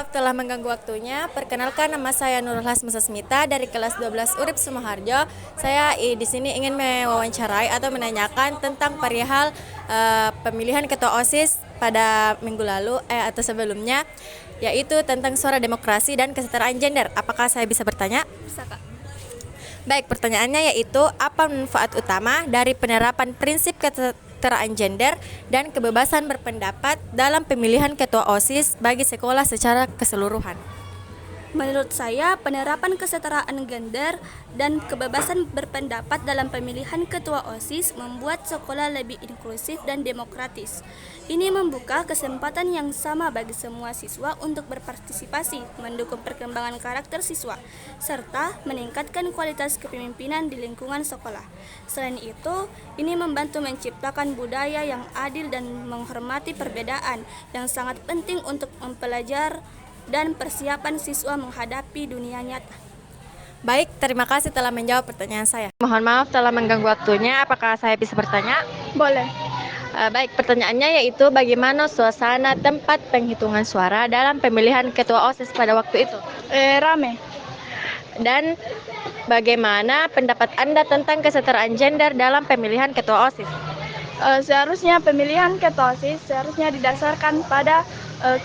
maaf telah mengganggu waktunya. Perkenalkan, nama saya Nurul Hasmasa Smita dari kelas 12 Urip Sumoharjo. Saya di sini ingin mewawancarai atau menanyakan tentang perihal pemilihan ketua OSIS pada minggu lalu atau sebelumnya, yaitu tentang suara demokrasi dan kesetaraan gender. Apakah saya bisa bertanya? Bisa, Kak. Baik, pertanyaannya yaitu apa manfaat utama dari penerapan prinsip kesetaraan gender dan kebebasan berpendapat dalam pemilihan ketua OSIS bagi sekolah secara keseluruhan? Menurut saya, penerapan kesetaraan gender dan kebebasan berpendapat dalam pemilihan ketua OSIS membuat sekolah lebih inklusif dan demokratis. Ini membuka kesempatan yang sama bagi semua siswa untuk berpartisipasi, mendukung perkembangan karakter siswa, serta meningkatkan kualitas kepemimpinan di lingkungan sekolah. Selain itu, ini membantu menciptakan budaya yang adil dan menghormati perbedaan yang sangat penting untuk mempelajar dan persiapan siswa menghadapi dunia nyata. Baik, terima kasih telah menjawab pertanyaan saya. Mohon maaf telah mengganggu waktunya. Apakah saya bisa bertanya? Boleh. Baik, pertanyaannya yaitu bagaimana suasana tempat penghitungan suara dalam pemilihan ketua OSIS pada waktu itu? Rame. Dan bagaimana pendapat Anda tentang kesetaraan gender dalam pemilihan ketua OSIS? Seharusnya pemilihan ketua OSIS seharusnya didasarkan pada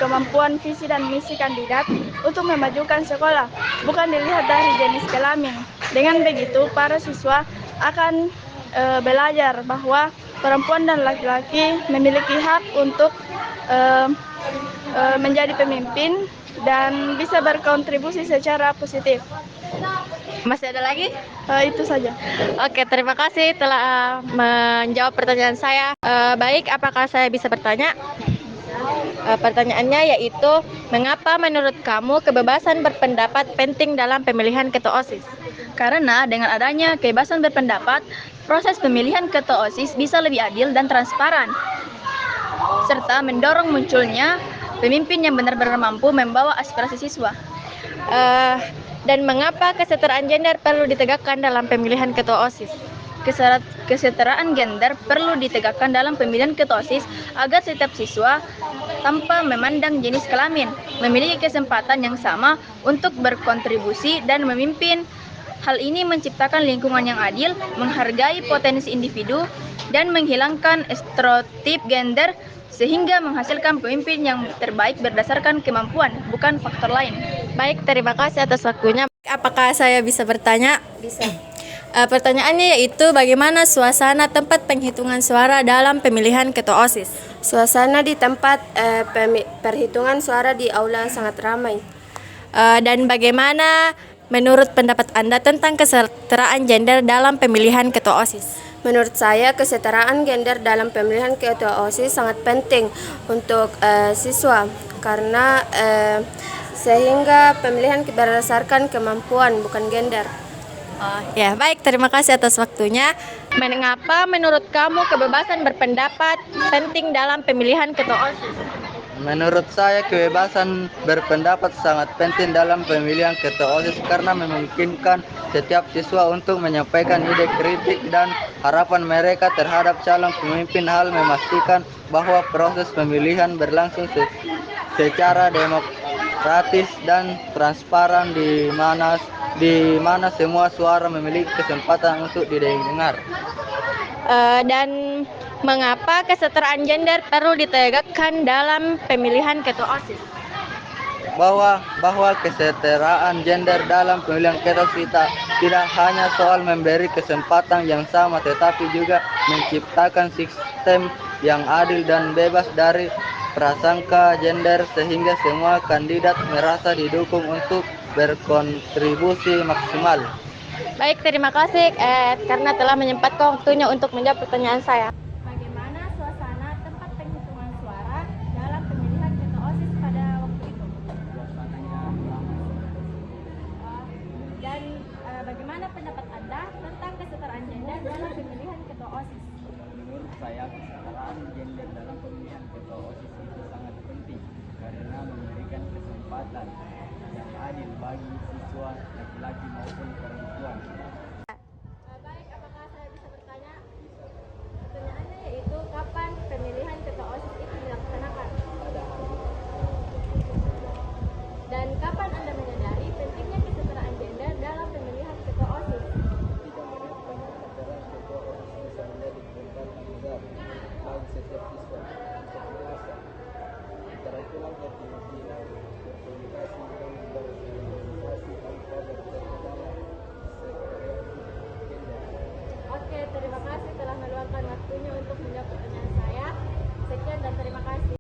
kemampuan visi dan misi kandidat untuk memajukan sekolah, bukan dilihat dari jenis kelamin. Dengan begitu, para siswa akan belajar bahwa perempuan dan laki-laki memiliki hak untuk menjadi pemimpin dan bisa berkontribusi secara positif. Masih ada lagi? Itu saja. Oke, terima kasih telah menjawab pertanyaan saya. Baik, apakah saya bisa bertanya? Pertanyaannya yaitu, mengapa menurut kamu kebebasan berpendapat penting dalam pemilihan ketua OSIS? Karena dengan adanya kebebasan berpendapat, proses pemilihan ketua OSIS bisa lebih adil dan transparan, serta mendorong munculnya pemimpin yang benar-benar mampu membawa aspirasi siswa. Dan mengapa kesetaraan gender perlu ditegakkan dalam pemilihan ketua OSIS? Kesetaraan gender perlu ditegakkan dalam pemilihan ketua OSIS agar setiap siswa, tanpa memandang jenis kelamin, memiliki kesempatan yang sama untuk berkontribusi dan memimpin. Hal ini menciptakan lingkungan yang adil, menghargai potensi individu, dan menghilangkan stereotip gender, sehingga menghasilkan pemimpin yang terbaik berdasarkan kemampuan, bukan faktor lain. Baik, terima kasih atas waktunya. Apakah saya bisa bertanya? Bisa. Pertanyaannya yaitu, bagaimana suasana tempat penghitungan suara dalam pemilihan ketua OSIS? Suasana di tempat perhitungan suara di aula sangat ramai. Dan bagaimana menurut pendapat Anda tentang kesetaraan gender dalam pemilihan ketua OSIS? Menurut saya, kesetaraan gender dalam pemilihan ketua OSIS sangat penting untuk siswa karena sehingga pemilihan berdasarkan kemampuan bukan gender. Ya, baik, terima kasih atas waktunya. Mengapa menurut kamu kebebasan berpendapat penting dalam pemilihan ketua OSIS? Menurut saya kebebasan berpendapat sangat penting dalam pemilihan ketua OSIS karena memungkinkan setiap siswa untuk menyampaikan ide kritik dan harapan mereka terhadap calon pemimpin. Hal memastikan bahwa proses pemilihan berlangsung secara demokratis dan transparan di mana semua suara memiliki kesempatan untuk didengar. Dan mengapa kesetaraan gender perlu ditegakkan dalam pemilihan ketua OSIS? Bahwa kesetaraan gender dalam pemilihan ketua OSIS tidak hanya soal memberi kesempatan yang sama, tetapi juga menciptakan sistem yang adil dan bebas dari prasangka gender, sehingga semua kandidat merasa didukung untuk berkontribusi maksimal. Baik, terima kasih karena telah menyempatkan waktunya untuk menjawab pertanyaan saya. Bagaimana suasana tempat penghitungan suara dalam pemilihan ketua OSIS pada waktu itu? Dan bagaimana pendapat Anda tentang kesetaraan gender dalam pemilihan ketua OSIS? Menurut saya, kesetaraan gender dalam pemilihan ketua OSIS itu sangat penting karena memberikan kesempatan yang adil bagi siswa laki-laki maupun perempuan. Baik, apakah saya bisa bertanya? Pertanyaannya yaitu, kapan pemilihan ketua OSIS itu dilaksanakan? waktunya untuk menjawab pertanyaan saya. Sekian dan terima kasih.